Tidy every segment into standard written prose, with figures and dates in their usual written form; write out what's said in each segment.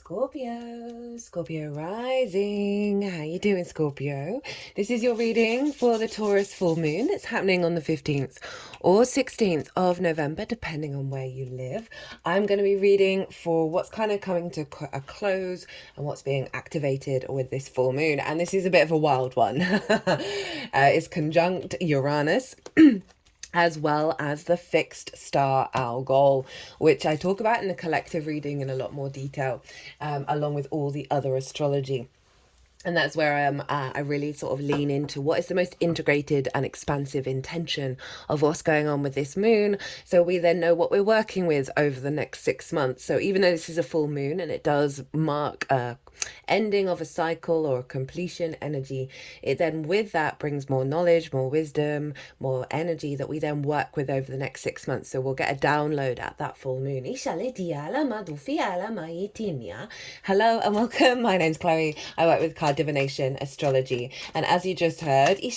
Scorpio rising. How you doing, Scorpio? This is your reading for the Taurus full moon. It's happening on the 15th or 16th of November, depending on where you live. I'm going to be reading for what's kind of coming to a close and what's being activated with this full moon. And this is a bit of a wild one. It's conjunct Uranus. As well as the fixed star Algol, which I talk about in the collective reading in a lot more detail, along with all the other astrology. And that's where I really sort of lean into what is the most integrated and expansive intention of what's going on with this moon. So we then know what we're working with over the next 6 months. So even though this is a full moon and it does mark a ending of a cycle or a completion energy, it then with that brings more knowledge, more wisdom, more energy that we then work with over the next 6 months. So we'll get a download at that full moon. Hello and welcome. My name's Chloe. I work with card divination, astrology, and as you just heard, I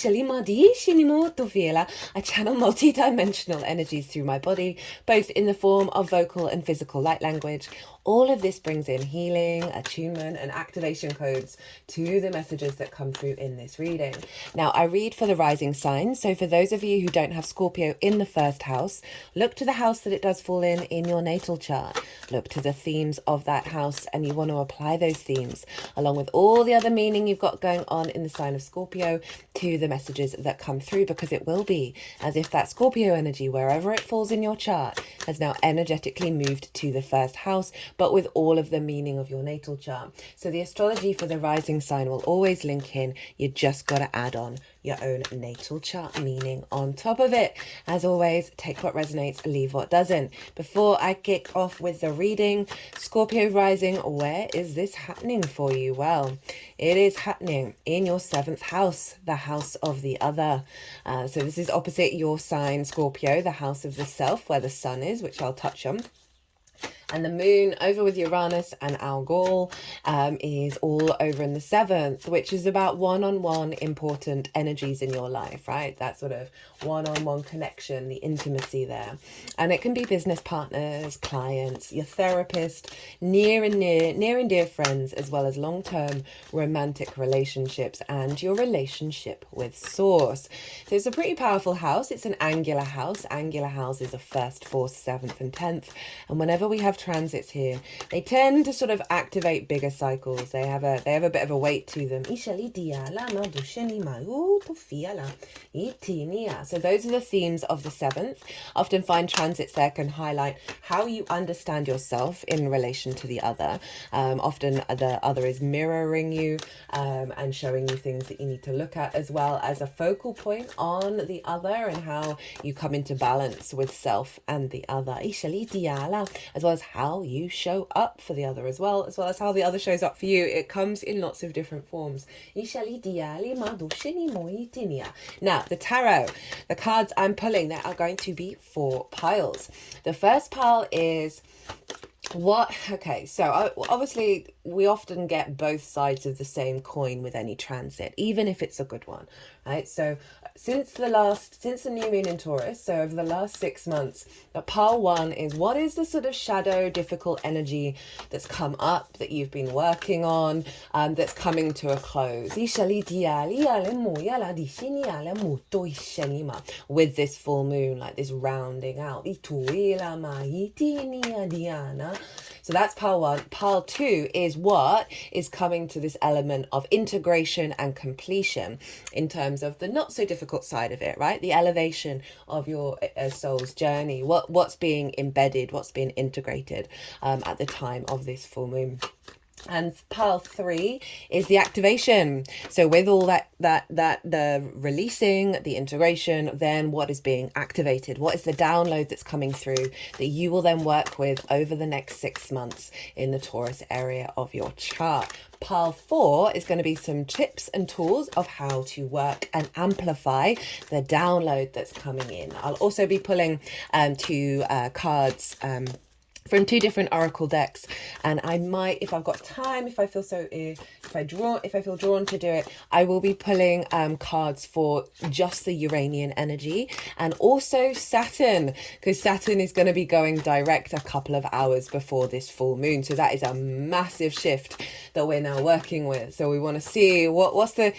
channel multi-dimensional energies through my body, both in the form of vocal and physical light language. All of this brings in healing, attunement, and activation codes to the messages that come through in this reading. Now, I read for the rising signs. So for those of you who don't have Scorpio in the first house, look to the house that it does fall in your natal chart. Look to the themes of that house, and you want to apply those themes, along with all the other meaning you've got going on in the sign of Scorpio, to the messages that come through, because it will be as if that Scorpio energy, wherever it falls in your chart, has now energetically moved to the first house, but with all of the meaning of your natal chart. So the astrology for the rising sign will always link in. You just got to add on your own natal chart meaning on top of it. As always, take what resonates, leave what doesn't. Before I kick off with the reading, Scorpio rising, where is this happening for you? Well, it is happening in your 7th house, the house of the other. So this is opposite your sign, Scorpio, the house of the self, where the sun is, which I'll touch on. And the moon over with Uranus and Algol is all over in the 7th, which is about one-on-one important energies in your life, right? That sort of one-on-one connection, the intimacy there. And it can be business partners, clients, your therapist, near and dear friends, as well as long-term romantic relationships and your relationship with Source. So it's a pretty powerful house. It's an angular house. Angular houses are 1st, 4th, 7th, and 10th. And whenever we have transits here, they tend to sort of activate bigger cycles. They have a bit of a weight to them. So those are the themes of the 7th. Often find transits there can highlight how you understand yourself in relation to the other. Often the other is mirroring you and showing you things that you need to look at, as well as a focal point on the other and how you come into balance with self and the other, as well as how you show up for the other, as well as how the other shows up for you. It comes in lots of different forms. Now, the tarot, the cards I'm pulling, there are going to be 4 piles. The first pile is so obviously we often get both sides of the same coin with any transit, even if it's a good one, right? So since the new moon in Taurus, so over the last 6 months, the pile 1 is, what is the sort of shadow, difficult energy that's come up, that you've been working on, that's coming to a close with this full moon, like this rounding out. So that's pile 1. Pile 2 is what is coming to this element of integration and completion in terms of the not so difficult side of it, right? The elevation of your soul's journey, what's being embedded, what's being integrated at the time of this full moon. And pile 3 is the activation. So with all the releasing, the integration, then what is being activated? What is the download that's coming through that you will then work with over the next 6 months in the Taurus area of your chart? Pile 4 is going to be some tips and tools of how to work and amplify the download that's coming in. I'll also be pulling 2 cards from 2 different oracle decks, and I might, if I've got time, if I feel drawn to do it, I will be pulling cards for just the Uranian energy and also Saturn, because Saturn is going to be going direct a couple of hours before this full moon, so that is a massive shift that we're now working with. So we want to see what's the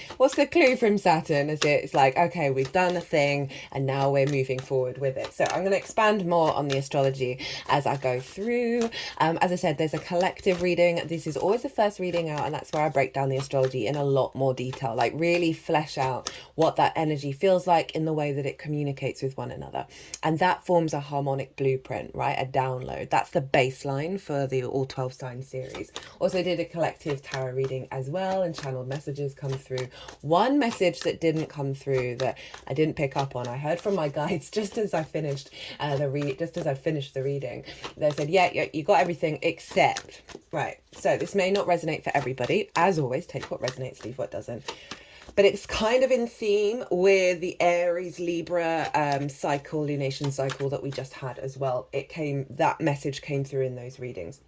clue from Saturn. It's like, okay, we've done a thing and now we're moving forward with it. So I'm going to expand more on the astrology as I go through. As I said, there's a collective reading. This is always the first reading out, and that's where I break down the astrology in a lot more detail, like really flesh out what that energy feels like in the way that it communicates with one another, and that forms a harmonic blueprint, right? A download. That's the baseline for the all 12 sign series. Also did a collective tarot reading as well, and channeled messages come through. One message that didn't come through, that I didn't pick up on, I heard from my guides just as I finished the reading. They said, yeah, you got everything except, right. So this may not resonate for everybody. As always, take what resonates, leave what doesn't. But it's kind of in theme with the Aries Libra cycle, lunation cycle that we just had as well. That message came through in those readings.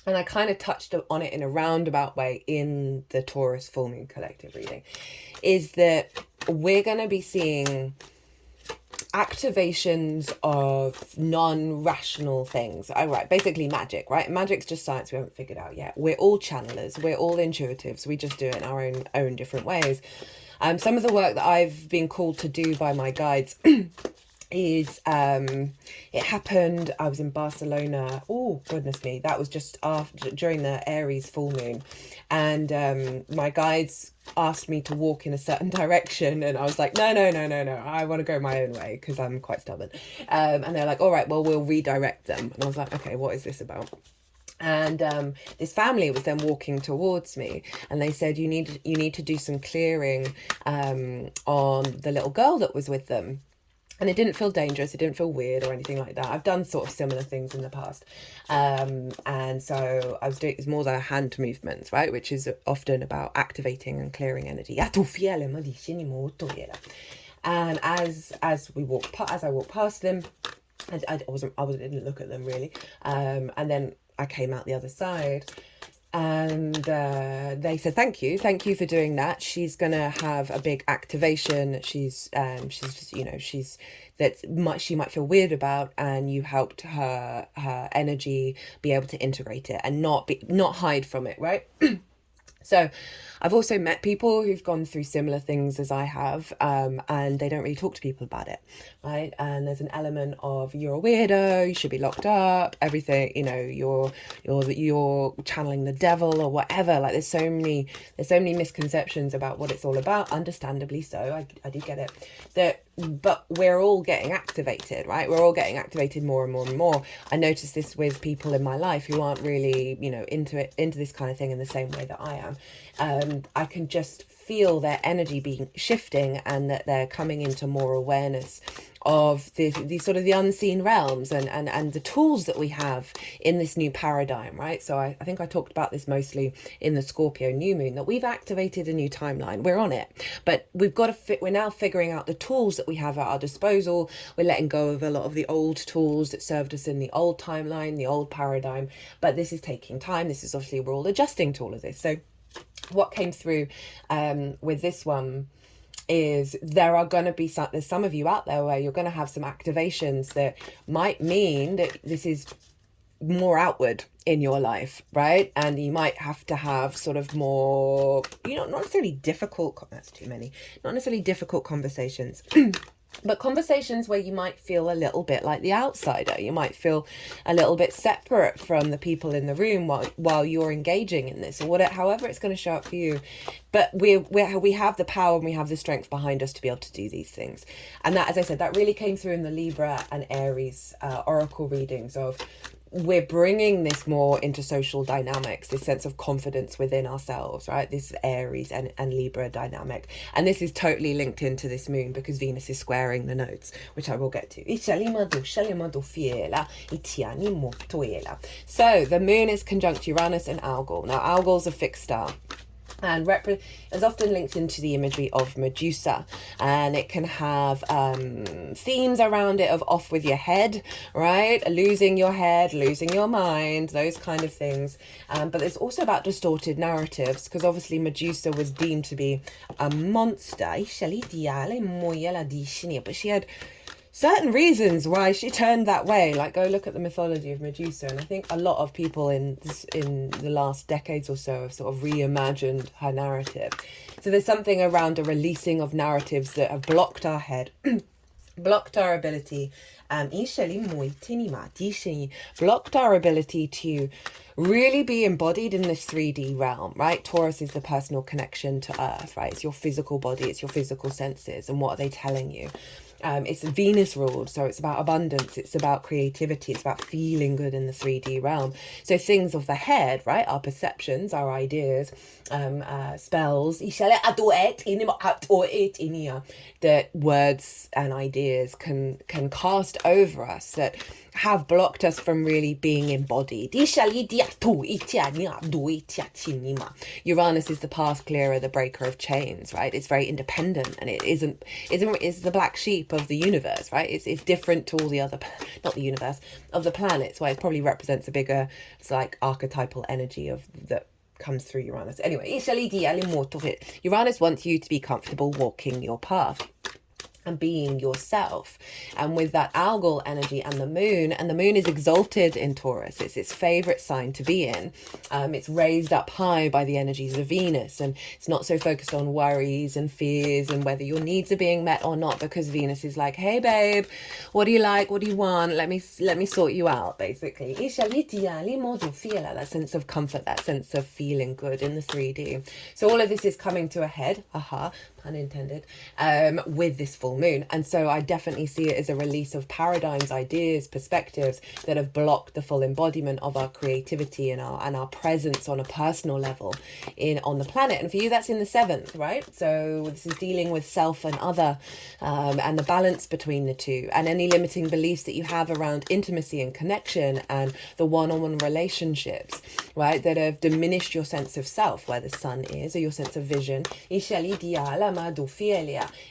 And I kind of touched on it in a roundabout way in the Taurus full moon collective reading, is that we're going to be seeing activations of non-rational things. Basically magic, right? Magic's just science we haven't figured out yet. We're all channelers, we're all intuitives, we just do it in our own different ways. Some of the work that I've been called to do by my guides is it happened, I was in Barcelona, oh goodness me, that was just during the Aries full moon, and my guides asked me to walk in a certain direction, and I was like, no, I want to go my own way because I'm quite stubborn, and they're like, all right, well, we'll redirect them. And I was like, okay, what is this about? And this family was then walking towards me, and they said, you need to do some clearing on the little girl that was with them. And it didn't feel dangerous, it didn't feel weird or anything like that. I've done sort of similar things in the past. And so I was doing, it's more the hand movements, right? Which is often about activating and clearing energy. And as I walked past them, I didn't look at them really. And then I came out the other side, and they said, thank you for doing that. She's gonna have a big activation. She might feel weird about, and you helped her energy be able to integrate it and not hide from it, right? So I've also met people who've gone through similar things as I have, and they don't really talk to people about it, right? And there's an element of, you're a weirdo, you should be locked up, everything, you're channeling the devil or whatever. Like there's so many misconceptions about what it's all about, understandably so. I do get it. But we're all getting activated, right? We're all getting activated more and more and more. I notice this with people in my life who aren't really, into this kind of thing in the same way that I am. I can just feel their energy being shifting, and that they're coming into more awareness of the sort of the unseen realms and the tools that we have in this new paradigm, right? So I think I talked about this mostly in the Scorpio new moon, that we've activated a new timeline. We're on it, but we've got to we're now figuring out the tools that we have at our disposal. We're letting go of a lot of the old tools that served us in the old timeline, the old paradigm, but this is taking time. This is obviously, we're all adjusting to all of this. So what came through with this one is there are going to be there's some of you out there where you're going to have some activations that might mean that this is more outward in your life, right? And you might have to have sort of more, not necessarily difficult, that's too many, not necessarily difficult conversations, but conversations where you might feel a little bit like the outsider. You might feel a little bit separate from the people in the room while you're engaging in this, or whatever, however it's going to show up for you. But we have the power and we have the strength behind us to be able to do these things. And that, as I said, that really came through in the Libra and Aries oracle readings of, we're bringing this more into social dynamics, this sense of confidence within ourselves, right? This Aries and Libra dynamic. And this is totally linked into this moon because Venus is squaring the nodes, which I will get to. So the moon is conjunct Uranus and Algol. Now, Algol's a fixed star. and is often linked into the imagery of Medusa, and it can have themes around it of off with your head, right? Losing your head, losing your mind, those kind of things. But it's also about distorted narratives, because obviously Medusa was deemed to be a monster, but she had certain reasons why she turned that way. Like, go look at the mythology of Medusa, and I think a lot of people in the last decades or so have sort of reimagined her narrative. So there's something around a releasing of narratives that have blocked our head, blocked our ability, blocked our ability to really be embodied in this 3D realm, right? Taurus is the personal connection to Earth, right? It's your physical body, it's your physical senses, and what are they telling you? It's Venus ruled, so it's about abundance, it's about creativity, it's about feeling good in the 3D realm. So things of the head, right, our perceptions, our ideas, spells, that words and ideas can cast over us, that have blocked us from really being embodied. Uranus is the path clearer, the breaker of chains, right? It's very independent, and it's the black sheep of the universe, right? It's different to all the other, not the universe, of the planets, why it probably represents a bigger, it's like archetypal energy of that comes through Uranus. Anyway, Uranus wants you to be comfortable walking your path and being yourself, and with that algal energy and the moon is exalted in Taurus. It's its favorite sign to be in. It's raised up high by the energies of Venus, and it's not so focused on worries and fears and whether your needs are being met or not, because Venus is like, hey babe, what do you like, what do you want, let me sort you out, basically. That sense of comfort, that sense of feeling good in the 3D. So all of this is coming to a head, pun intended, with this full moon. And so I definitely see it as a release of paradigms, ideas, perspectives that have blocked the full embodiment of our creativity and our presence on a personal level on the planet. And for you, that's in the 7th, right? So this is dealing with self and other, and the balance between the two, and any limiting beliefs that you have around intimacy and connection and the one-on-one relationships, right, that have diminished your sense of self, where the sun is, or your sense of vision.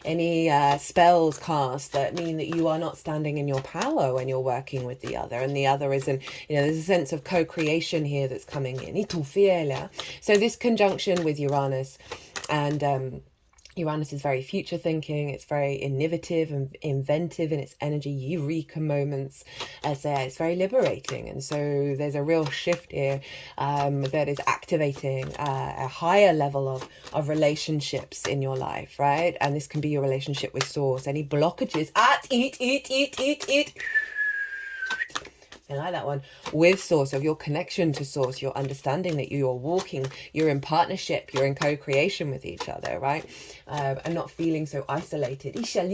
Any spells cast that mean that you are not standing in your power when you're working with the other, and the other isn't, there's a sense of co-creation here that's coming in. So this conjunction with Uranus, and Uranus is very future thinking, it's very innovative and inventive in its energy, eureka moments. It's very liberating, and so there's a real shift here that is activating a higher level of relationships in your life, right? And this can be your relationship with Source. Any blockages I like that one. With Source, of your connection to Source, your understanding that you're walking, you're in partnership, you're in co-creation with each other, right? And not feeling so isolated. So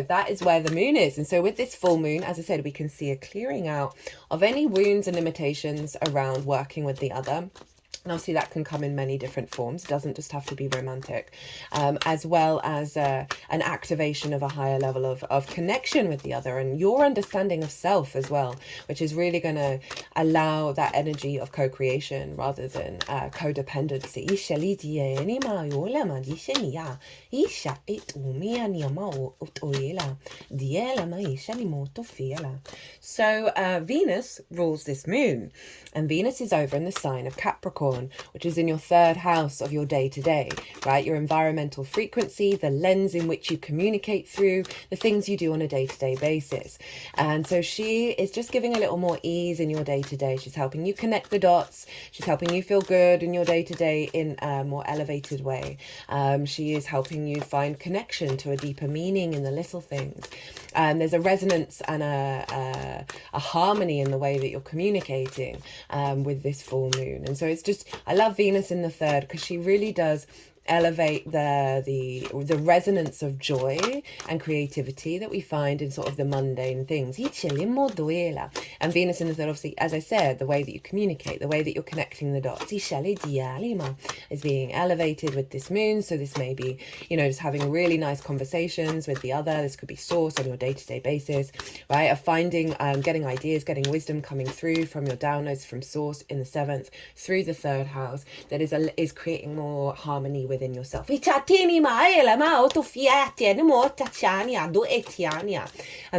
that is where the moon is. And so with this full moon, as I said, we can see a clearing out of any wounds and limitations around working with the other. And obviously that can come in many different forms. It doesn't just have to be romantic, as well as an activation of a higher level of connection with the other and your understanding of self as well, which is really going to allow that energy of co-creation rather than codependency. So Venus rules this moon, and Venus is over in the sign of Capricorn, which is in your 3rd house of your day-to-day, right? Your environmental frequency, the lens in which you communicate through, the things you do on a day-to-day basis. And so she is just giving a little more ease in your day-to-day. She's helping you connect the dots. She's helping you feel good in your day-to-day in a more elevated way. She is helping you find connection to a deeper meaning in the little things. There's a resonance and a harmony in the way that you're communicating with this full moon. And so it's just, I love Venus in the 3rd because she really does elevate the resonance of joy and creativity that we find in sort of the mundane things. And Venus in the third, obviously, as I said, the way that you communicate, the way that you're connecting the dots is being elevated with this moon. So this may be, you know, just having really nice conversations with the other. This could be source on your day-to-day basis, right? Of finding, getting ideas, getting wisdom coming through from your downloads from source in the 7th through the 3rd house that is creating more harmony within yourself. And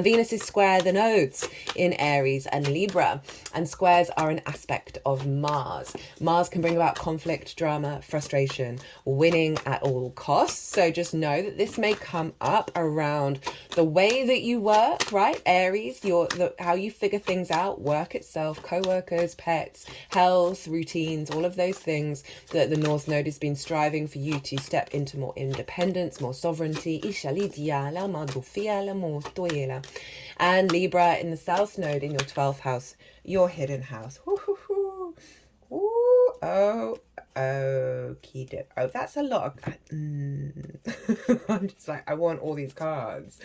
Venus is square the nodes in Aries and Libra, and squares are an aspect of Mars. Mars can bring about conflict, drama, frustration, winning at all costs. So just know that this may come up around the way that you work, right? Aries, how you figure things out, work itself, co-workers, pets, health, routines, all of those things that the North Node has been striving for you to step into more independence, more sovereignty. And Libra in the South Node in your 12th house, your hidden house. That's a lot of I'm just like, I want all these cards.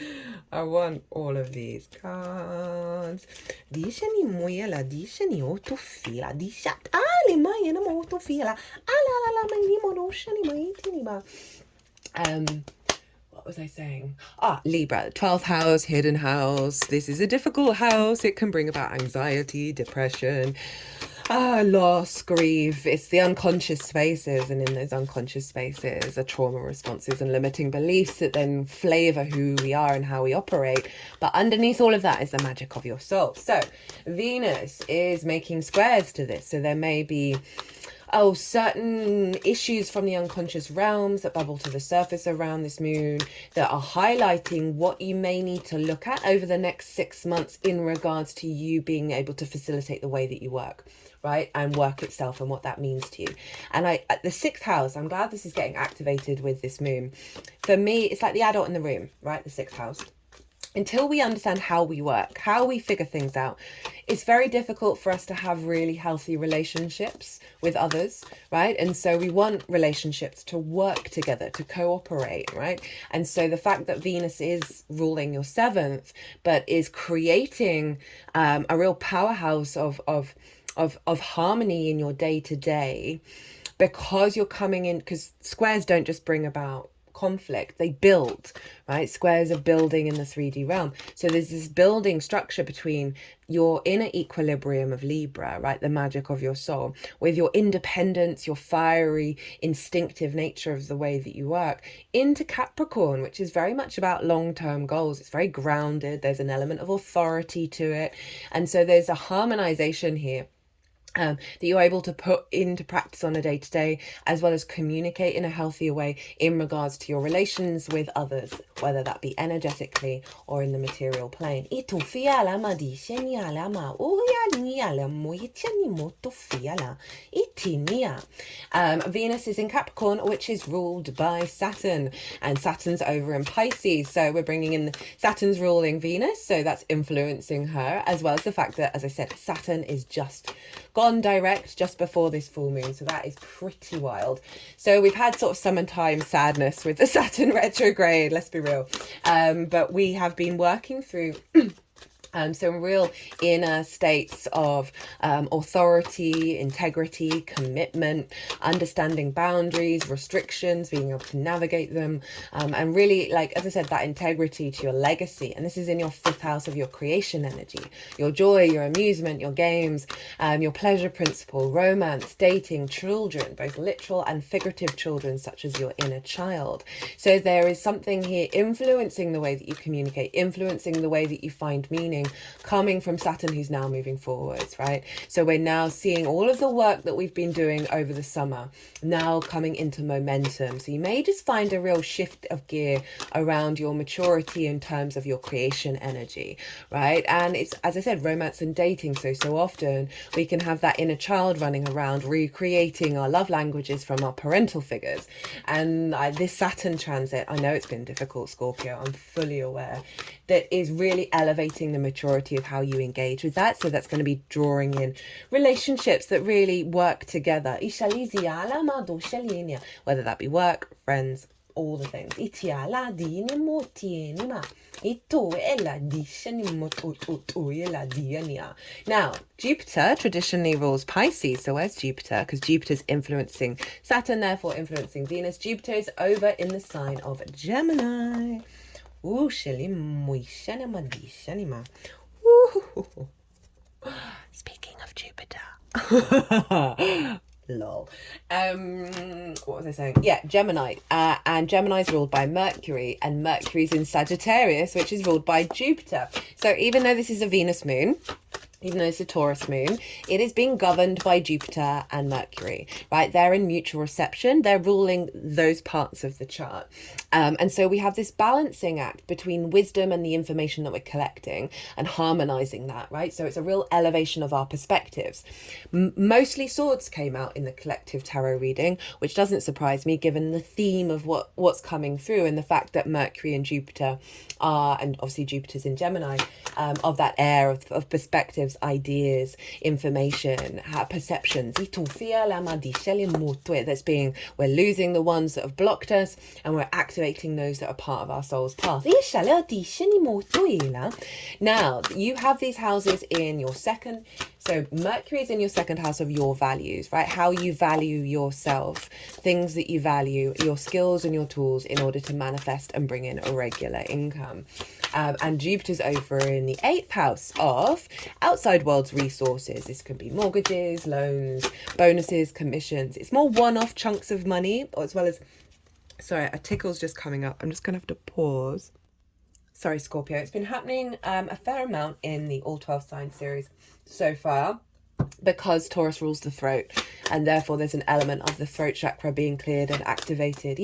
I want all of these cards. What was I saying? Libra, 12th house, hidden house. This is a difficult house. It can bring about anxiety, depression, loss, grief. It's the unconscious spaces, and in those unconscious spaces are trauma responses and limiting beliefs that then flavor who we are and how we operate. But underneath all of that is the magic of your soul. So Venus is making squares to this. So there may be certain issues from the unconscious realms that bubble to the surface around this moon that are highlighting what you may need to look at over the next 6 months in regards to you being able to facilitate the way that you work, right? And work itself and what that means to you. And the 6th house, I'm glad this is getting activated with this moon. For me, it's like the adult in the room, right? The 6th house. Until we understand how we work, how we figure things out, it's very difficult for us to have really healthy relationships with others, right? And so we want relationships to work together, to cooperate, right? And so the fact that Venus is ruling your 7th, but is creating a real powerhouse of harmony in your day-to-day, because you're coming in, because squares don't just bring about conflict, they build, right? Squares are building in the 3D realm. So there's this building structure between your inner equilibrium of Libra, right? The magic of your soul, with your independence, your fiery, instinctive nature of the way that you work, into Capricorn, which is very much about long-term goals. It's very grounded. There's an element of authority to it. And so there's a harmonization here that you're able to put into practice on a day-to-day, as well as communicate in a healthier way in regards to your relations with others, whether that be energetically or in the material plane. Venus is in Capricorn, which is ruled by Saturn, and Saturn's over in Pisces. So we're bringing in Saturn's ruling Venus, so that's influencing her, as well as the fact that, as I said, Saturn is just gone direct just before this full moon, so that is pretty wild. So we've had sort of summertime sadness with the Saturn retrograde, let's be real, but we have been working through some real inner states of authority, integrity, commitment, understanding boundaries, restrictions, being able to navigate them, and really, like, as I said, that integrity to your legacy. And this is in your 5th house of your creation energy, your joy, your amusement, your games, your pleasure principle, romance, dating, children, both literal and figurative children, such as your inner child. So there is something here influencing the way that you communicate, influencing the way that you find meaning, coming from Saturn, who's now moving forwards, right? So we're now seeing all of the work that we've been doing over the summer now coming into momentum. So you may just find a real shift of gear around your maturity in terms of your creation energy, right? And it's, as I said, romance and dating. So often we can have that inner child running around recreating our love languages from our parental figures. And this Saturn transit, I know it's been difficult, Scorpio, I'm fully aware, that is really elevating the maturity of how you engage with that. So that's going to be drawing in relationships that really work together. Whether that be work, friends, all the things. Now, Jupiter traditionally rules Pisces. So where's Jupiter? Because Jupiter's influencing Saturn, therefore influencing Venus. Jupiter is over in the sign of Gemini. Ooh, speaking of Jupiter. Lol. What was I saying? Yeah, Gemini. And Gemini is ruled by Mercury, and Mercury's in Sagittarius, which is ruled by Jupiter. So even though this is a Venus moon, even though it's a Taurus moon, it is being governed by Jupiter and Mercury, right? They're in mutual reception. They're ruling those parts of the chart. And so we have this balancing act between wisdom and the information that we're collecting and harmonizing that, right? So it's a real elevation of our perspectives. Mostly swords came out in the collective tarot reading, which doesn't surprise me given the theme of what's coming through and the fact that Mercury and Jupiter are, and obviously Jupiter's in Gemini, of that air of perspectives, ideas, information, perceptions. That's being, we're losing the ones that have blocked us and we're activating those that are part of our soul's path. Now, you have these houses in your second. So Mercury is in your second house of your values, right? How you value yourself, things that you value, your skills and your tools in order to manifest and bring in a regular income. And Jupiter's over in the 8th house of outside world's resources. This can be mortgages, loans, bonuses, commissions. It's more one-off chunks of money, as well as, sorry, a tickle's just coming up. I'm just going to have to pause. Sorry, Scorpio. It's been happening a fair amount in the All 12 Signs series so far, because Taurus rules the throat, and therefore there's an element of the throat chakra being cleared and activated.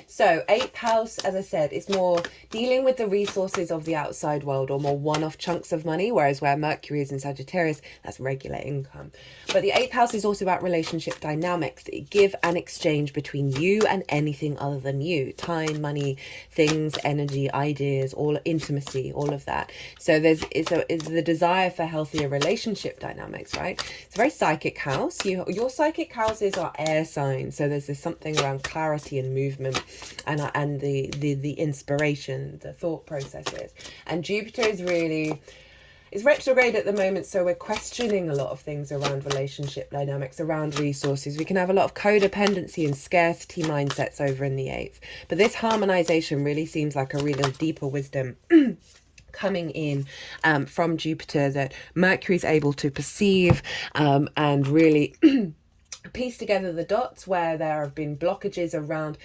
So 8th house, as I said, is more dealing with the resources of the outside world, or more one-off chunks of money, whereas where Mercury is in Sagittarius, that's regular income. But the 8th house is also about relationship dynamics, that you give and exchange between you and anything other than you. Time, money, things, energy, ideas, all intimacy, all of that. So is the desire for healthier relationship dynamics, right? It's a very psychic house. Your psychic houses are air signs, so there's something around clarity and movement, and the inspiration, the thought processes. And Jupiter is retrograde at the moment, so we're questioning a lot of things around relationship dynamics, around resources. We can have a lot of codependency and scarcity mindsets over in the 8th, but this harmonization really seems like a real deeper wisdom coming in from Jupiter, that Mercury is able to perceive and really piece together the dots where there have been blockages around,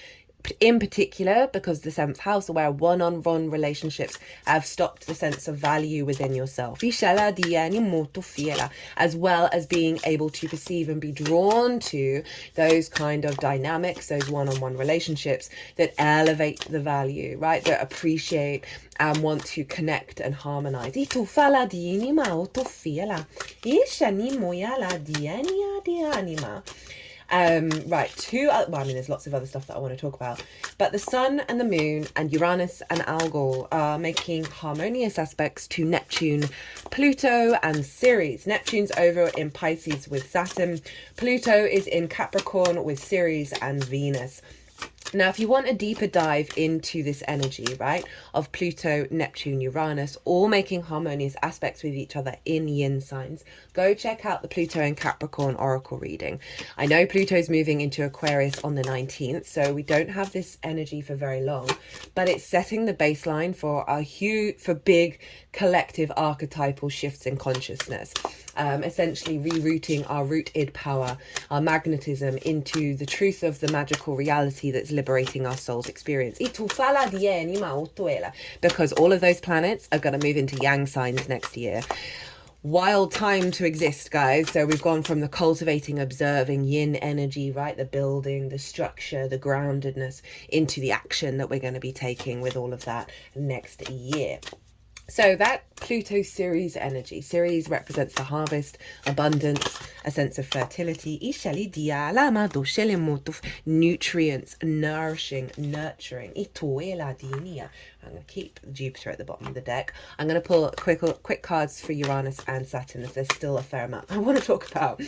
in particular because the 7th house, where one-on-one relationships have stopped the sense of value within yourself, as well as being able to perceive and be drawn to those kind of dynamics, those one-on-one relationships that elevate the value, right, that appreciate and want to connect and harmonize. Right, there's lots of other stuff that I want to talk about, but the Sun and the Moon and Uranus and Algol are making harmonious aspects to Neptune, Pluto and Ceres. Neptune's over in Pisces with Saturn. Pluto is in Capricorn with Ceres and Venus. Now, if you want a deeper dive into this energy, right, of Pluto, Neptune, Uranus, all making harmonious aspects with each other in yin signs, go check out the Pluto and Capricorn oracle reading. I know Pluto's moving into Aquarius on the 19th, so we don't have this energy for very long, but it's setting the baseline for big collective archetypal shifts in consciousness. Essentially rerouting our root-id power, our magnetism, into the truth of the magical reality that's liberating our soul's experience. Because all of those planets are going to move into yang signs next year. Wild time to exist, guys. So we've gone from the cultivating, observing yin energy, right, the building, the structure, the groundedness, into the action that we're going to be taking with all of that next year. So that Pluto Ceres energy. Ceres represents the harvest, abundance, a sense of fertility. Nutrients, nourishing, nurturing. I'm going to keep Jupiter at the bottom of the deck. I'm going to pull quick cards for Uranus and Saturn, as there's still a fair amount I want to talk about.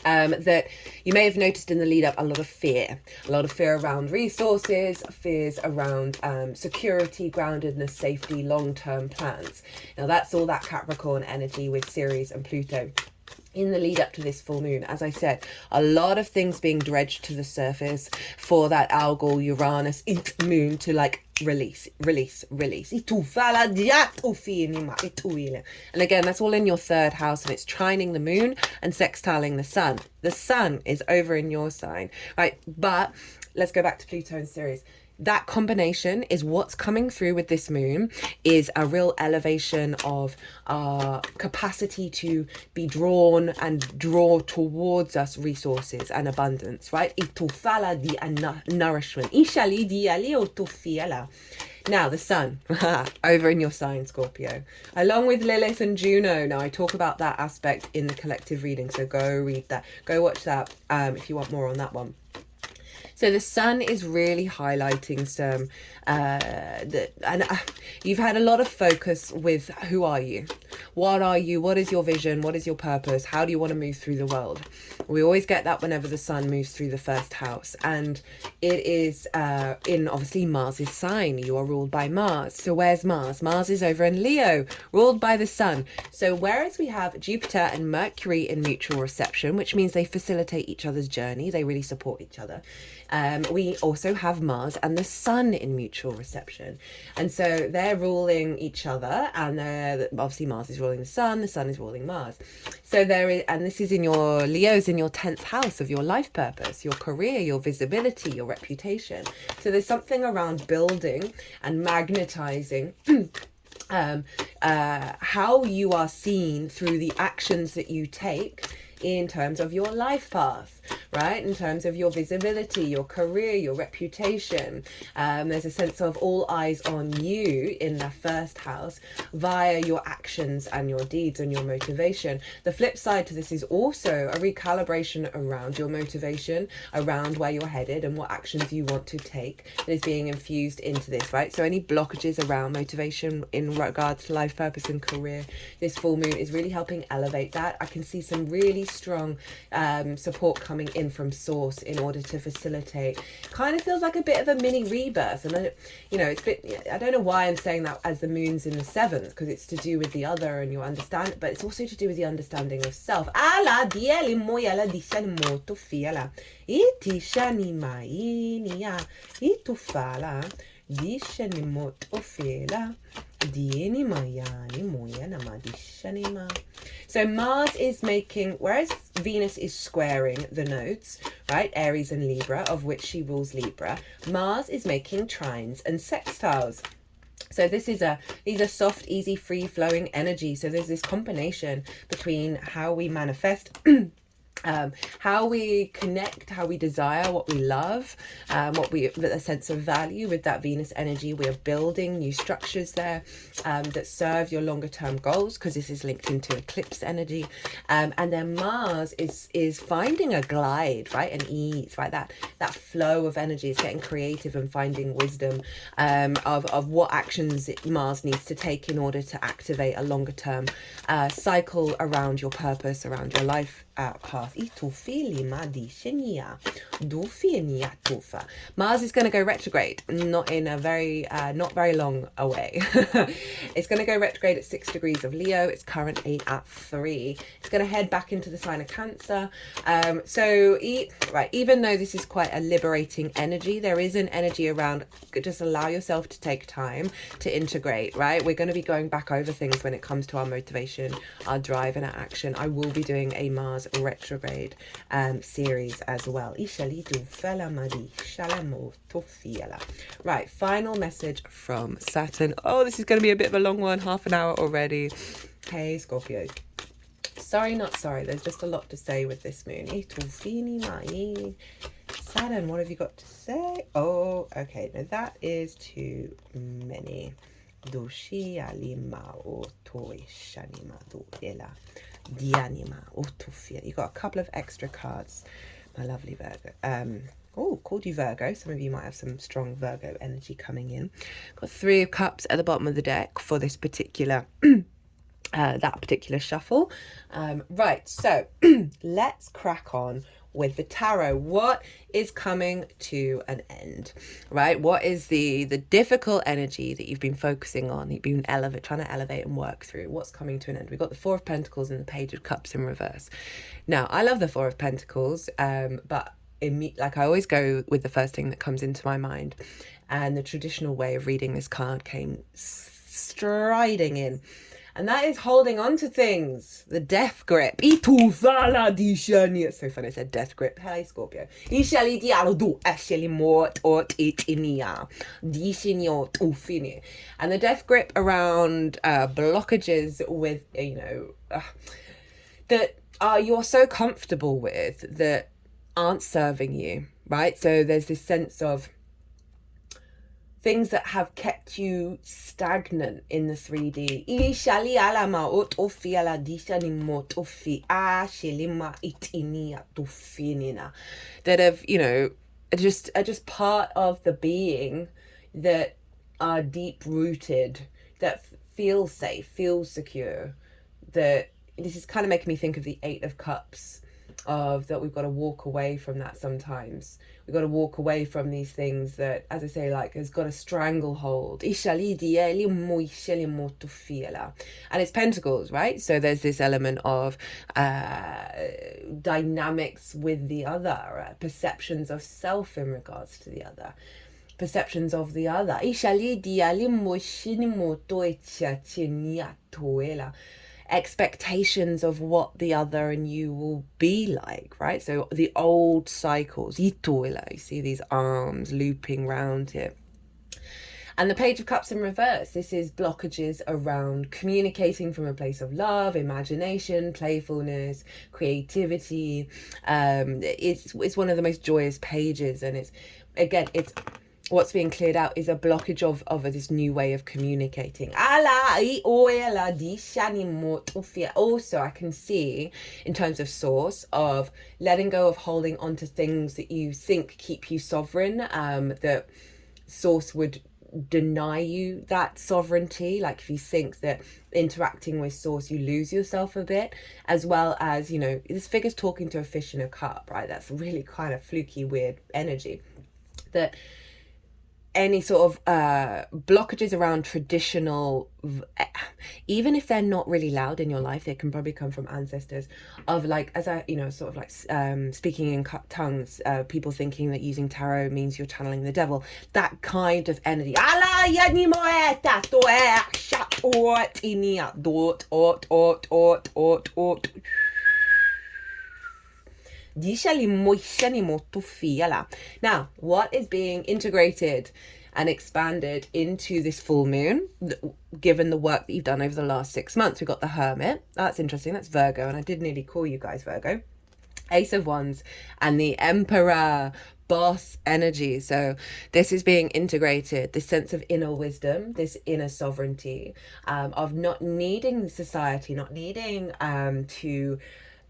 That you may have noticed in the lead up, a lot of fear around resources, fears around security, groundedness, safety, long-term plans. Now that's all that Capricorn energy with Ceres and Pluto. In the lead up to this full moon, as I said, a lot of things being dredged to the surface for that algal Uranus moon to like release. And again, that's all in your third house, and it's trining the moon and sextiling the sun. The sun is over in your sign, right? But let's go back to Pluto and Ceres. That combination is what's coming through with this moon, is a real elevation of our capacity to be drawn and draw towards us resources and abundance, right? Nourishment. Now, the sun, over in your sign, Scorpio, along with Lilith and Juno. Now, I talk about that aspect in the collective reading, so go read that. Go watch that if you want more on that one. So the sun is really highlighting some, you've had a lot of focus with who are you? What are you? What is your vision? What is your purpose? How do you want to move through the world? We always get that whenever the sun moves through the first house. And it is in, obviously, Mars's sign. You are ruled by Mars. So where's Mars? Mars is over in Leo, ruled by the sun. So whereas we have Jupiter and Mercury in mutual reception, which means they facilitate each other's journey, they really support each other. We also have Mars and the sun in mutual reception. And so they're ruling each other, and obviously Mars is ruling the sun is ruling Mars. So there is, and this is in your Leo's in your 10th house of your life purpose, your career, your visibility, your reputation. So there's something around building and magnetizing how you are seen through the actions that you take in terms of your life path, right? In terms of your visibility, your career, your reputation. There's a sense of all eyes on you in the first house via your actions and your deeds and your motivation. The flip side to this is also a recalibration around your motivation, around where you're headed and what actions you want to take that is being infused into this, right? So any blockages around motivation in regards to life purpose and career, this full moon is really helping elevate that. I can see some really strong support coming in from source in order to facilitate. Kind of feels like a bit of a mini rebirth, and it's a bit, I don't know why I'm saying that as the moon's in the 7th, because it's to do with the other and your understanding, but it's also to do with the understanding of self. So Mars is making, whereas Venus is squaring the nodes, right, Aries and Libra, of which she rules Libra, Mars is making trines and sextiles. So these are soft, easy, free-flowing energy. So there's this combination between how we manifest how we connect, how we desire, what we love, a sense of value with that Venus energy. We're building new structures there that serve your longer term goals, because this is linked into eclipse energy. And then Mars is finding a glide, right? An ease, right? That flow of energy is getting creative and finding wisdom of what actions Mars needs to take in order to activate a longer term cycle around your purpose, around your life path. Mars is going to go retrograde, not in a very not very long away. It's going to go retrograde at 6 degrees of Leo. It's currently at 3. It's going to head back into the sign of Cancer. Even though this is quite a liberating energy, there is an energy around just allow yourself to take time to integrate, right? We're going to be going back over things when it comes to our motivation, our drive and our action. I will be doing a Mars retrograde series as well. Right, final message from Saturn. Oh, this is going to be a bit of a long one, half an hour already. Hey, Scorpio. Sorry, not sorry. There's just a lot to say with this moon. Saturn, what have you got to say? Oh, okay. No, that is too many. You got a couple of extra cards, my lovely Virgo. Oh, called you Virgo. Some of you might have some strong Virgo energy coming in. Got 3 of Cups at the bottom of the deck for this particular that particular shuffle. Right, so let's crack on with the tarot. What is coming to an end, right? What is the difficult energy that you've been focusing on, you've been trying to elevate and work through? What's coming to an end? We've got the 4 of Pentacles and the Page of Cups in reverse. Now, I love the 4 of Pentacles, but like I always go with the first thing that comes into my mind, and the traditional way of reading this card came striding in, and that is holding on to things. The death grip. It's so funny I said death grip. Hello, Scorpio. And the death grip around blockages with, that you're so comfortable with that aren't serving you, right? So there's this sense of things that have kept you stagnant in the 3D. That have, are just part of the being that are deep rooted, that feel safe, feel secure. That this is kind of making me think of the 8 of Cups, of that we've got to walk away from that sometimes. We've got to walk away from these things that, as I say, like, has got a stranglehold. And it's Pentacles, right? So there's this element of dynamics with the other, perceptions of self in regards to the other, perceptions of the other. Expectations of what the other and you will be like, right? So the old cycles, you see these arms looping round here. And the Page of Cups in reverse, this is blockages around communicating from a place of love, imagination, playfulness, creativity. It's one of the most joyous pages, and it's what's being cleared out is a blockage of this new way of communicating. Also, I can see, in terms of source, of letting go of holding on to things that you think keep you sovereign, that source would deny you that sovereignty. Like, if you think that interacting with source you lose yourself a bit, as well as, this figure's talking to a fish in a cup, right? That's really kind of fluky, weird energy. That any sort of blockages around traditional, even if they're not really loud in your life, they can probably come from ancestors, of like, as I, sort of like speaking in tongues, people thinking that using tarot means you're channeling the devil, that kind of energy. Now, what is being integrated and expanded into this full moon, given the work that you've done over the last 6 months? We've got the Hermit. That's interesting. That's Virgo, and I did nearly call you guys Virgo. Ace of Wands and the Emperor, boss energy. So this is being integrated, this sense of inner wisdom, this inner sovereignty, of not needing society, not needing to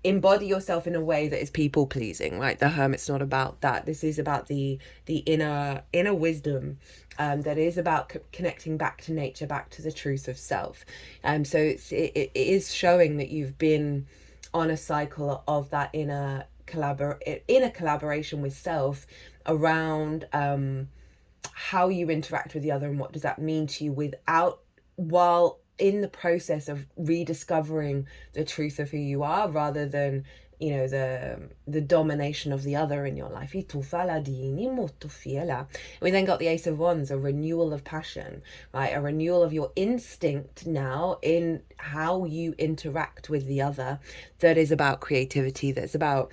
embody yourself in a way that is people pleasing, right? The Hermit's not about that. This is about the inner wisdom, that is about connecting back to nature, back to the truth of self. So it is showing that you've been on a cycle of that inner collaboration with self around how you interact with the other, and what does that mean to you, while in the process of rediscovering the truth of who you are, rather than the domination of the other in your life. We then got the Ace of Wands, a renewal of passion, right? A renewal of your instinct now in how you interact with the other, that is about creativity, that's about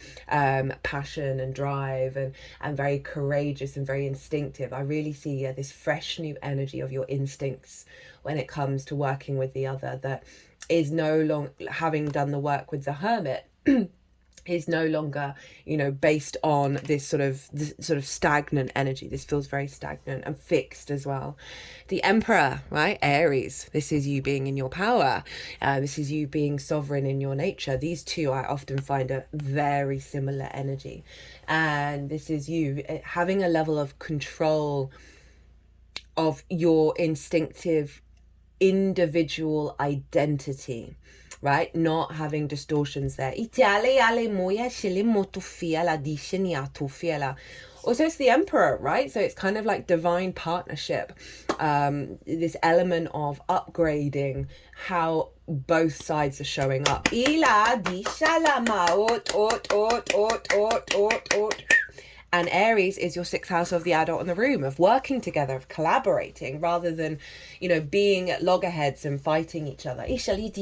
passion and drive, and very courageous and very instinctive. I really see this fresh new energy of your instincts when it comes to working with the other, that is no longer, having done the work with the Hermit, is no longer, you know, based on this sort of stagnant energy. This feels very stagnant and fixed as well. The Emperor, right? Aries. This is you being in your power. This is you being sovereign in your nature. These two I often find a very similar energy. And this is you having a level of control of your instinctive individual identity, right? Not having distortions there. Also, it's the Emperor, right? So it's kind of like divine partnership. This element of upgrading how both sides are showing up. And Aries is your sixth house of the adult in the room, of working together, of collaborating, rather than, you know, being at loggerheads and fighting each other. So what's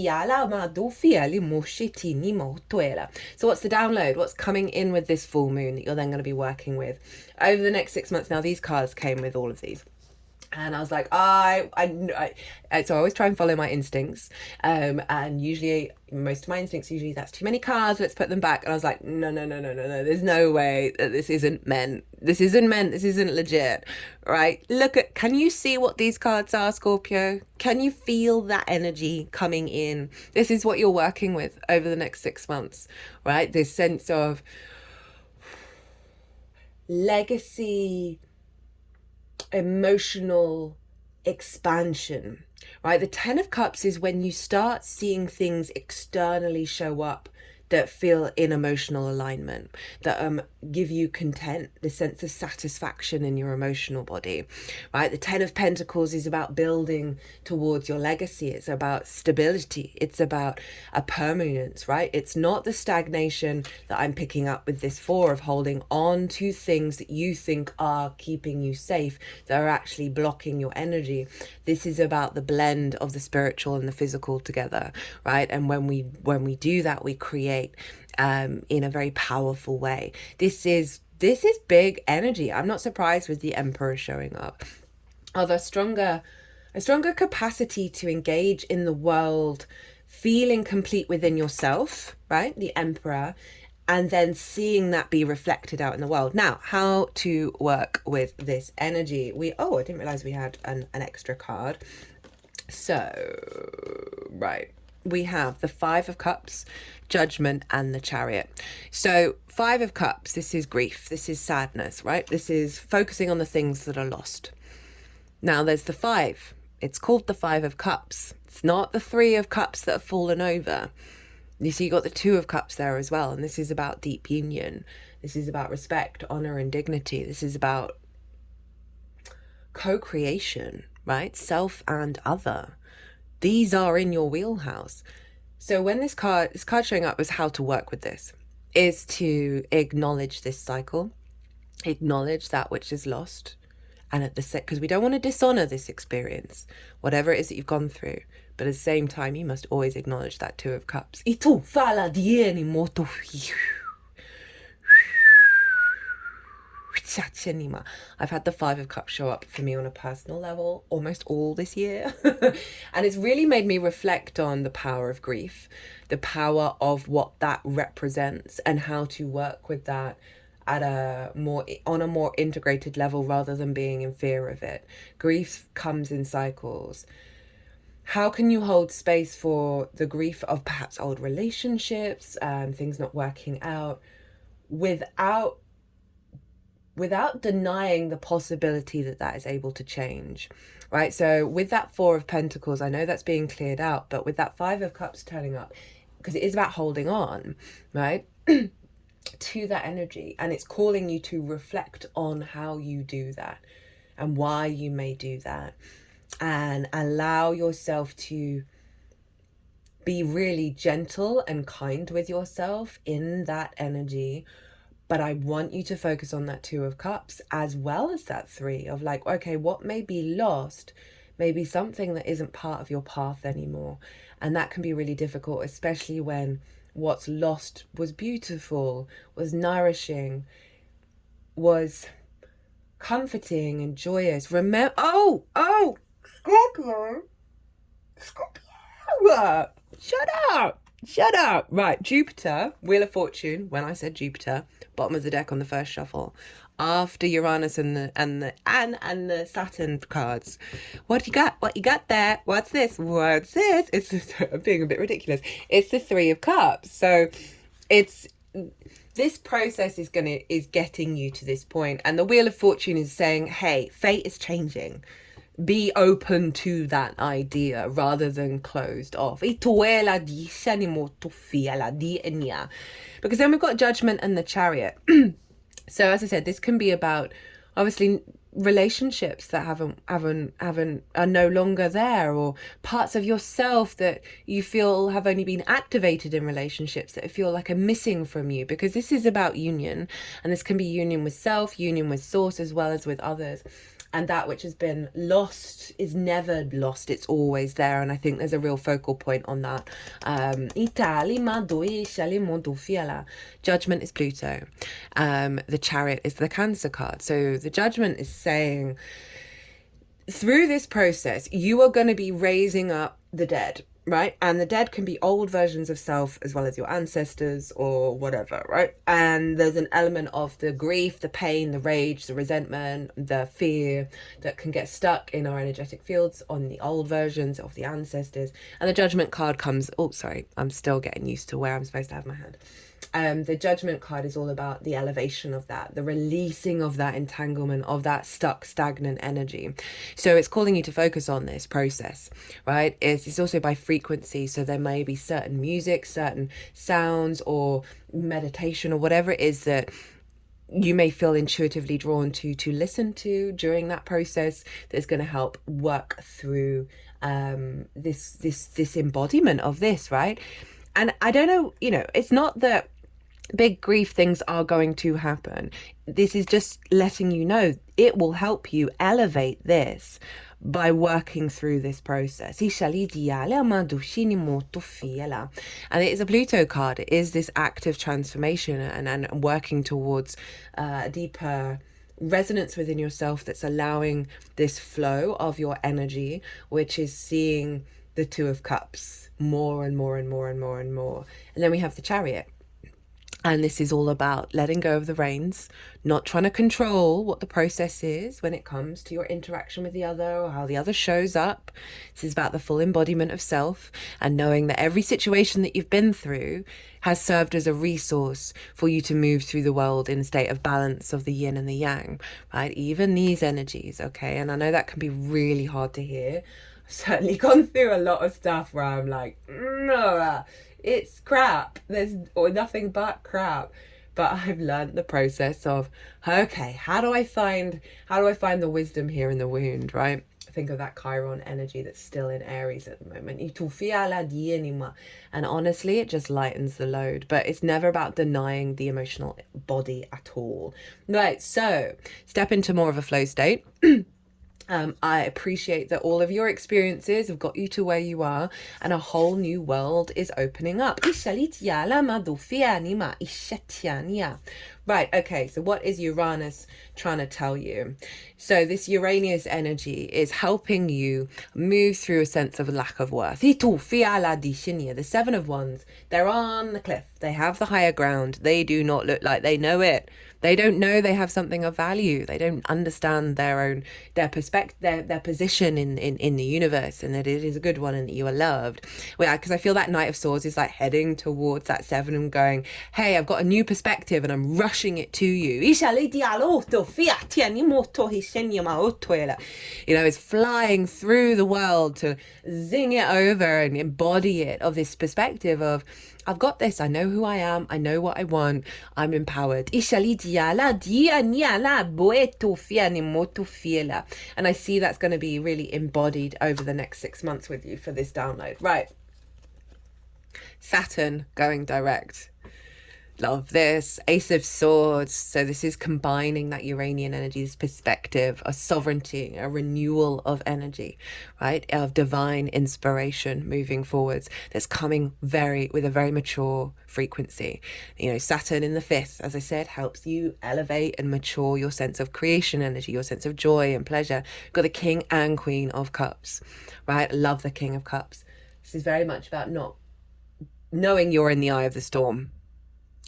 the download? What's coming in with this full moon that you're then going to be working with over the next 6 months? Now, these cards came with all of these. And I was like, so I always try and follow my instincts. And usually, most of my instincts, usually that's too many cards, let's put them back. And I was like, no. There's no way that this isn't meant. This isn't legit, right? Can you see what these cards are, Scorpio? Can you feel that energy coming in? This is what you're working with over the next 6 months, right? This sense of legacy, emotional expansion, right? The Ten of Cups is when you start seeing things externally show up that feel in emotional alignment, that give you content, the sense of satisfaction in your emotional body, right? The Ten of Pentacles is about building towards your legacy. It's about stability. It's about a permanence, right? It's not the stagnation that I'm picking up with this Four of holding on to things that you think are keeping you safe, that are actually blocking your energy. This is about the blend of the spiritual and the physical together, right? And when we do that, we create in a very powerful way. This is big energy. I'm not surprised with the Emperor showing up. A stronger capacity to engage in the world, feeling complete within yourself, right? The Emperor, and then seeing that be reflected out in the world. Now, how to work with this energy? I didn't realize we had an extra card. So, right. We have the Five of Cups, Judgment, and the Chariot. So Five of Cups, this is grief, this is sadness, right? This is focusing on the things that are lost. Now there's the Five. It's called the Five of Cups. It's not the Three of Cups that have fallen over. You see, you got the Two of Cups there as well. And this is about deep union. This is about respect, honor, and dignity. This is about co-creation, right? Self and other. These are in your wheelhouse. So when this card showing up as how to work with this, is to acknowledge this cycle, acknowledge that which is lost, and because we don't want to dishonor this experience, whatever it is that you've gone through, but at the same time, you must always acknowledge that Two of Cups. I've had the Five of Cups show up for me on a personal level almost all this year. And it's really made me reflect on the power of grief, the power of what that represents, and how to work with that on a more integrated level rather than being in fear of it. Grief comes in cycles. How can you hold space for the grief of perhaps old relationships, things not working out, without denying the possibility that is able to change, right? So with that Four of Pentacles, I know that's being cleared out, but with that Five of Cups turning up, because it is about holding on, right, to that energy, and it's calling you to reflect on how you do that and why you may do that, and allow yourself to be really gentle and kind with yourself in that energy. But I want you to focus on that Two of Cups as well as that Three of like, okay, what may be lost, maybe something that isn't part of your path anymore. And that can be really difficult, especially when what's lost was beautiful, was nourishing, was comforting and joyous. Scorpio, shut up. Shut up. Right, Jupiter, Wheel of Fortune. When I said Jupiter, bottom of the deck on the first shuffle, after Uranus and the Saturn cards. What you got? What you got there? What's this? What's this? It's just, I'm being a bit ridiculous. It's the Three of Cups. So it's this process is getting you to this point, and the Wheel of Fortune is saying, hey, fate is changing. Be open to that idea rather than closed off. Because then we've got Judgment and the Chariot. So as I said, this can be about obviously relationships that are no longer there, or parts of yourself that you feel have only been activated in relationships that feel like are missing from you, because this is about union, and this can be union with self, union with source, as well as with others. And that which has been lost is never lost. It's always there. And I think there's a real focal point on that. Judgment is Pluto. The Chariot is the Cancer card. So the Judgment is saying, through this process, you are going to be raising up the dead. Right? And the dead can be old versions of self as well as your ancestors or whatever, right? And there's an element of the grief, the pain, the rage, the resentment, the fear that can get stuck in our energetic fields on the old versions of the ancestors. And the Judgment card comes, oh, sorry, I'm still getting used to where I'm supposed to have my hand. The Judgment card is all about the elevation of that, the releasing of that entanglement, of that stuck, stagnant energy. So it's calling you to focus on this process, right? It's also by frequency. So there may be certain music, certain sounds, or meditation, or whatever it is that you may feel intuitively drawn to listen to during that process, that's going to help work through this embodiment of this, right? And I don't know, it's not that big grief things are going to happen. This is just letting you know it will help you elevate this by working through this process. And it is a Pluto card. It is this active transformation and working towards a deeper resonance within yourself that's allowing this flow of your energy, which is seeing the Two of Cups more and more and more and more and more. And then we have the Chariot. And this is all about letting go of the reins, not trying to control what the process is when it comes to your interaction with the other or how the other shows up. This is about the full embodiment of self, and knowing that every situation that you've been through has served as a resource for you to move through the world in a state of balance of the yin and the yang, right? Even these energies, okay? And I know that can be really hard to hear. I've certainly gone through a lot of stuff where I'm like, no, it's crap. There's nothing but crap. But I've learned the process of, okay, how do I find the wisdom here in the wound, right? Think of that Chiron energy that's still in Aries at the moment. And honestly, it just lightens the load. But it's never about denying the emotional body at all. Right, so step into more of a flow state. I appreciate that all of your experiences have got you to where you are, and a whole new world is opening up. Right, okay, so what is Uranus trying to tell you? So this Uranus energy is helping you move through a sense of lack of worth. The Seven of Wands, they're on the cliff. They have the higher ground. They do not look like they know it. They don't know they have something of value. They don't understand their perspective, their position in the universe, and that it is a good one and that you are loved. Well, because I feel that Knight of Swords is like heading towards that Seven and going, hey, I've got a new perspective and I'm rushing it to you. It's flying through the world to zing it over and embody it, of this perspective of, I've got this. I know who I am. I know what I want. I'm empowered. And I see that's going to be really embodied over the next 6 months with you for this download. Right. Saturn going direct. Love this. Ace of Swords. So this is combining that Uranian energy, this perspective, a sovereignty, a renewal of energy, right? Of divine inspiration moving forwards. That's coming with a very mature frequency. Saturn in the 5th, as I said, helps you elevate and mature your sense of creation energy, your sense of joy and pleasure. You've got the King and Queen of Cups, right? Love the King of Cups. This is very much about not knowing you're in the eye of the storm,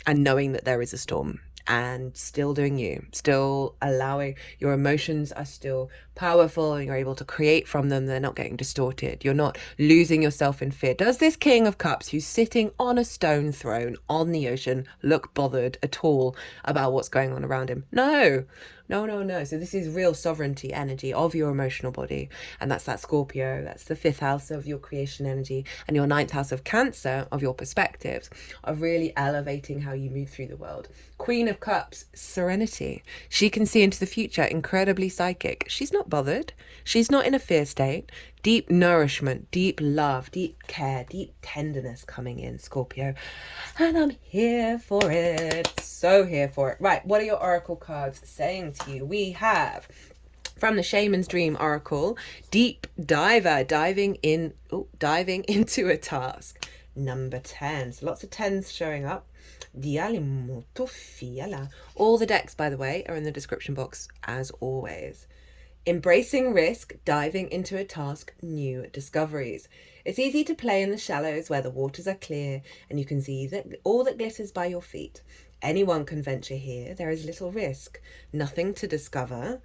and knowing that there is a storm, and still doing you, still allowing your emotions are still powerful, and you're able to create from them. They're not getting distorted. You're not losing yourself in fear. Does this King of Cups, who's sitting on a stone throne on the ocean, look bothered at all about what's going on around him? No. So this is real sovereignty energy of your emotional body. And that's that Scorpio. That's the 5th house of your creation energy, and your 9th house of Cancer of your perspectives, of really elevating how you move through the world. Queen of Cups, serenity. She can see into the future, incredibly psychic. She's not bothered. She's not in a fear state. Deep nourishment, deep love, deep care, deep tenderness coming in, Scorpio. And I'm here for it. So here for it. Right, what are your oracle cards saying to you? We have, from the Shaman's Dream Oracle, Deep Diver, diving into a task. Number 10. So lots of 10s showing up. All the decks, by the way, are in the description box as always. Embracing risk, diving into a task, new discoveries. It's easy to play in the shallows where the waters are clear and you can see that all that glitters by your feet. Anyone can venture here. There is little risk, nothing to discover.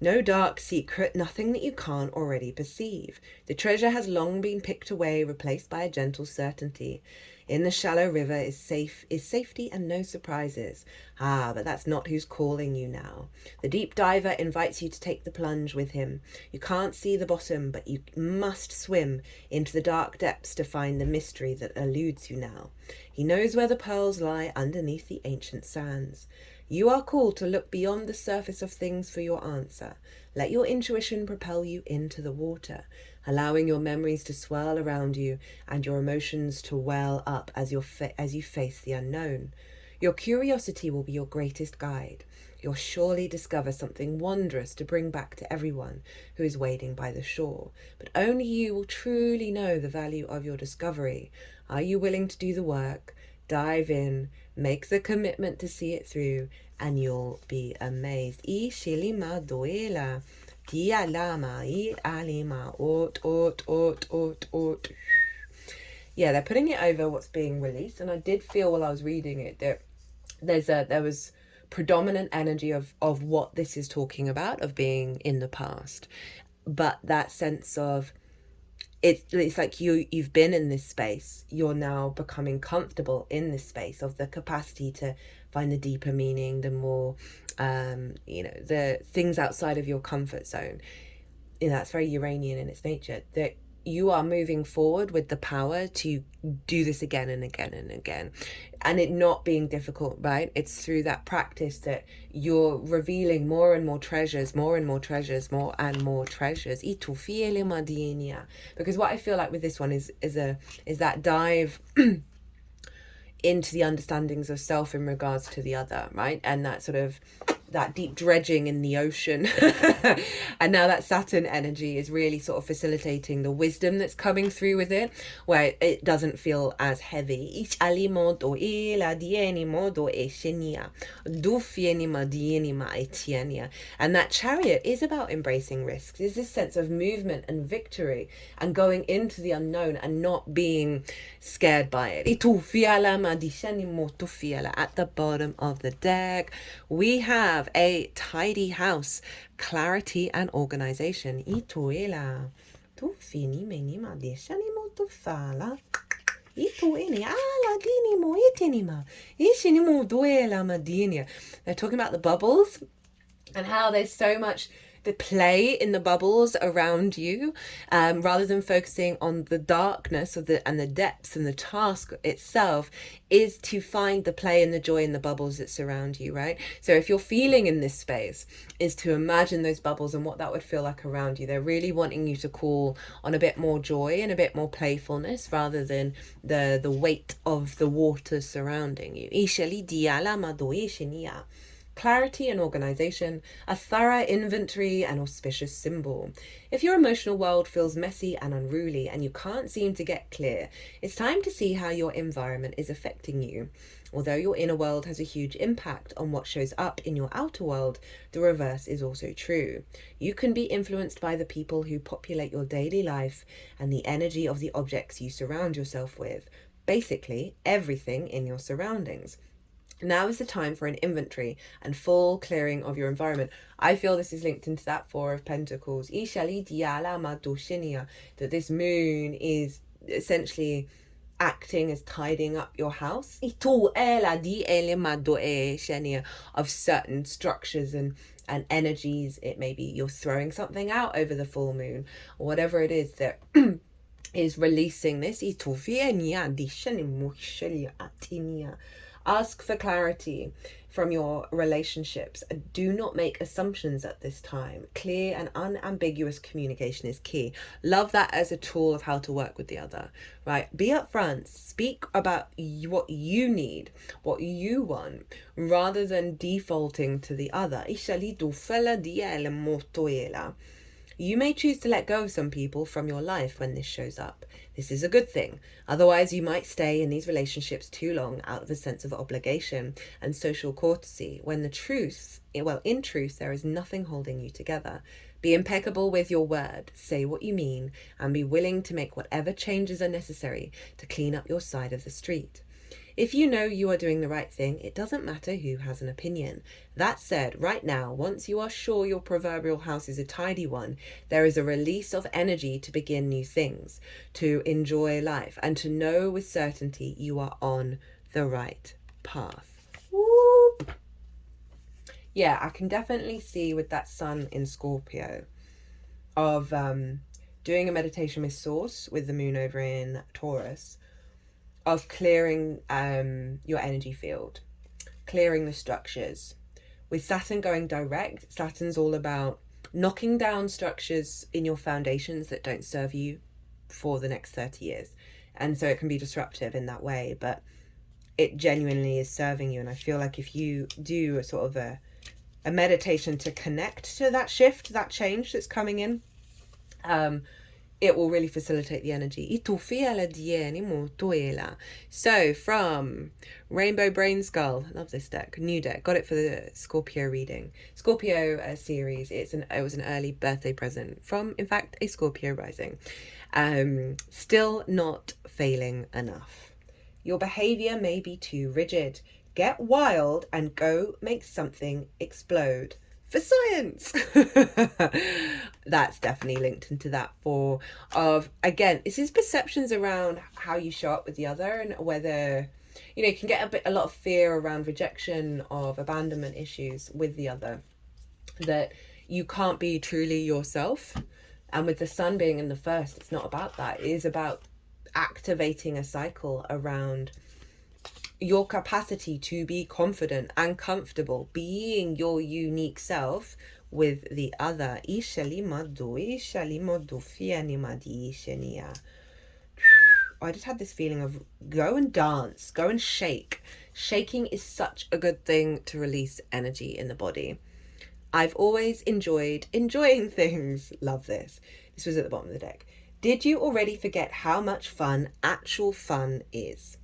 No dark secret, nothing that you can't already perceive. The treasure has long been picked away, replaced by a gentle certainty. In the shallow river is safety and no surprises. But that's not who's calling you now. The deep diver invites you to take the plunge with him. You can't see the bottom, but you must swim into the dark depths to find the mystery that eludes you now. He knows where the pearls lie underneath the ancient sands. You are called to look beyond the surface of things for your answer. Let your intuition propel you into the water, allowing your memories to swirl around you and your emotions to well up as you face the unknown. Your curiosity will be your greatest guide. You'll surely discover something wondrous to bring back to everyone who is waiting by the shore. But only you will truly know the value of your discovery. Are you willing to do the work? Dive in, make the commitment to see it through, and you'll be amazed. Yeah, they're putting it over what's being released, and I did feel while I was reading it that there was predominant energy of what this is talking about, of being in the past, but that sense of it's like you've been in this space, you're now becoming comfortable in this space, of the capacity to find the deeper meaning, the more the things outside of your comfort zone. That's very Uranian in its nature, that you are moving forward with the power to do this again and again and again, and it not being difficult, right? It's through that practice that you're revealing more and more treasures, more and more treasures, more and more treasures. Because what I feel like with this one is that dive into the understandings of self in regards to the other, right? And that sort of that deep dredging in the ocean. And now that Saturn energy is really sort of facilitating the wisdom that's coming through with it, where it doesn't feel as heavy. And that Chariot is about embracing risks. There's this sense of movement and victory and going into the unknown and not being scared by it. At the bottom of the deck, we have a tidy house, clarity and organization. They're talking about the bubbles and how there's so much the play in the bubbles around you, rather than focusing on the darkness of and the depths, and the task itself is to find the play and the joy in the bubbles that surround you, right? So if you're feeling in this space, is to imagine those bubbles and what that would feel like around you. They're really wanting you to call on a bit more joy and a bit more playfulness, rather than the weight of the water surrounding you. Clarity and organization, a thorough inventory, an auspicious symbol. If your emotional world feels messy and unruly and you can't seem to get clear, it's time to see how your environment is affecting you. Although your inner world has a huge impact on what shows up in your outer world, the reverse is also true. You can be influenced by the people who populate your daily life and the energy of the objects you surround yourself with. basically everything in your surroundings. Now is the time for an inventory and full clearing of your environment. I feel this is linked into that Four of Pentacles. That this moon is essentially acting as tidying up your house of certain structures and energies. It may be you're throwing something out over the full moon, or whatever it is that is releasing this. Ask for clarity from your relationships. Do not make assumptions at this time. Clear and unambiguous communication is key. Love that as a tool of how to work with the other, right? Be upfront. Speak about what you need, what you want, rather than defaulting to the other. You may choose to let go of some people from your life when this shows up. This is a good thing. Otherwise, you might stay in these relationships too long out of a sense of obligation and social courtesy, when in truth, there is nothing holding you together. Be impeccable with your word, say what you mean, and be willing to make whatever changes are necessary to clean up your side of the street. If you know you are doing the right thing, it doesn't matter who has an opinion. That said, right now, once you are sure your proverbial house is a tidy one, there is a release of energy to begin new things, to enjoy life, and to know with certainty you are on the right path. Whoop. Yeah, I can definitely see with that sun in Scorpio of doing a meditation with Source, with the moon over in Taurus, of clearing your energy field, clearing the structures. With Saturn going direct, Saturn's all about knocking down structures in your foundations that don't serve you for the next 30 years. And so it can be disruptive in that way, but it genuinely is serving you. And I feel like if you do a sort of a meditation to connect to that shift, that change that's coming in, it will really facilitate the energy. So from Rainbow Brainskull, I love this deck, new deck, got it for the Scorpio reading. Scorpio series, it was an early birthday present from, in fact, a Scorpio rising. Still not failing enough. Your behavior may be too rigid. Get wild and go make something explode. For science. That's definitely linked into that for of, again, this is perceptions around how you show up with the other, and whether you can get a lot of fear around rejection, of abandonment issues with the other, that you can't be truly yourself. And with the sun being in the first, it's not about that. It is about activating a cycle around your capacity to be confident and comfortable being your unique self with the other. I just had this feeling of go and dance, go and shake. Shaking is such a good thing to release energy in the body. I've always enjoyed enjoying things. Love this. This was at the bottom of the deck. Did you already forget how much fun actual fun is?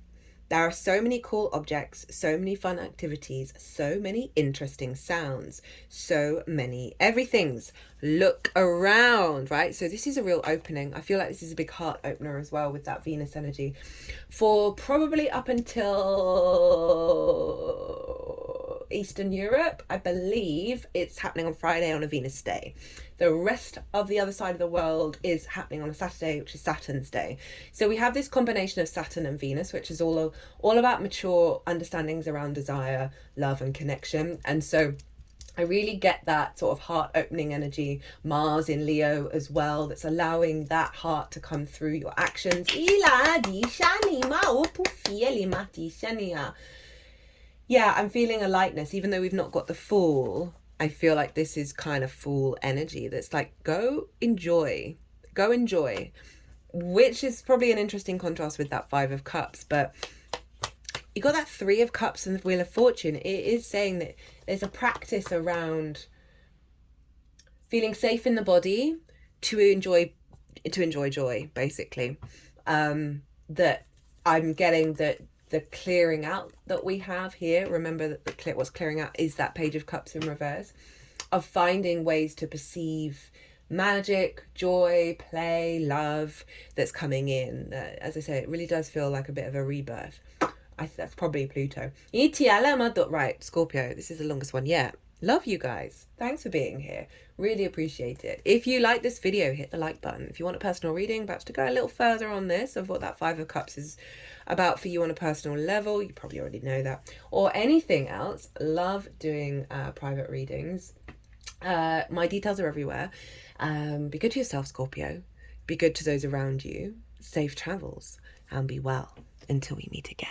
There are so many cool objects, so many fun activities, so many interesting sounds, so many everythings. Look around, right? So this is a real opening. I feel like this is a big heart opener as well with that Venus energy. For probably up until Eastern Europe, I believe it's happening on Friday on a Venus day. The rest of the other side of the world is happening on a Saturday, which is Saturn's day. So we have this combination of Saturn and Venus, which is all about mature understandings around desire, love, and connection. And so I really get that sort of heart-opening energy. Mars in Leo as well, that's allowing that heart to come through your actions. Yeah, I'm feeling a lightness, even though we've not got the Fool. I feel like this is kind of Fool energy that's like, go enjoy, which is probably an interesting contrast with that Five of Cups. But you got that Three of Cups and the Wheel of Fortune. It is saying that there's a practice around feeling safe in the body to enjoy joy, basically. That I'm getting that the clearing out that we have here, remember that what's clearing out is that Page of Cups in reverse, of finding ways to perceive magic, joy, play, love that's coming in. As I say, it really does feel like a bit of a rebirth. That's probably Pluto. Right, Scorpio. This is the longest one yet. Love you guys. Thanks for being here. Really appreciate it. If you like this video, hit the like button. If you want a personal reading, perhaps to go a little further on this, of what that Five of Cups is about for you on a personal level, you probably already know that, or anything else, love doing private readings. My details are everywhere. Be good to yourself, Scorpio. Be good to those around you. Safe travels, and be well until we meet again.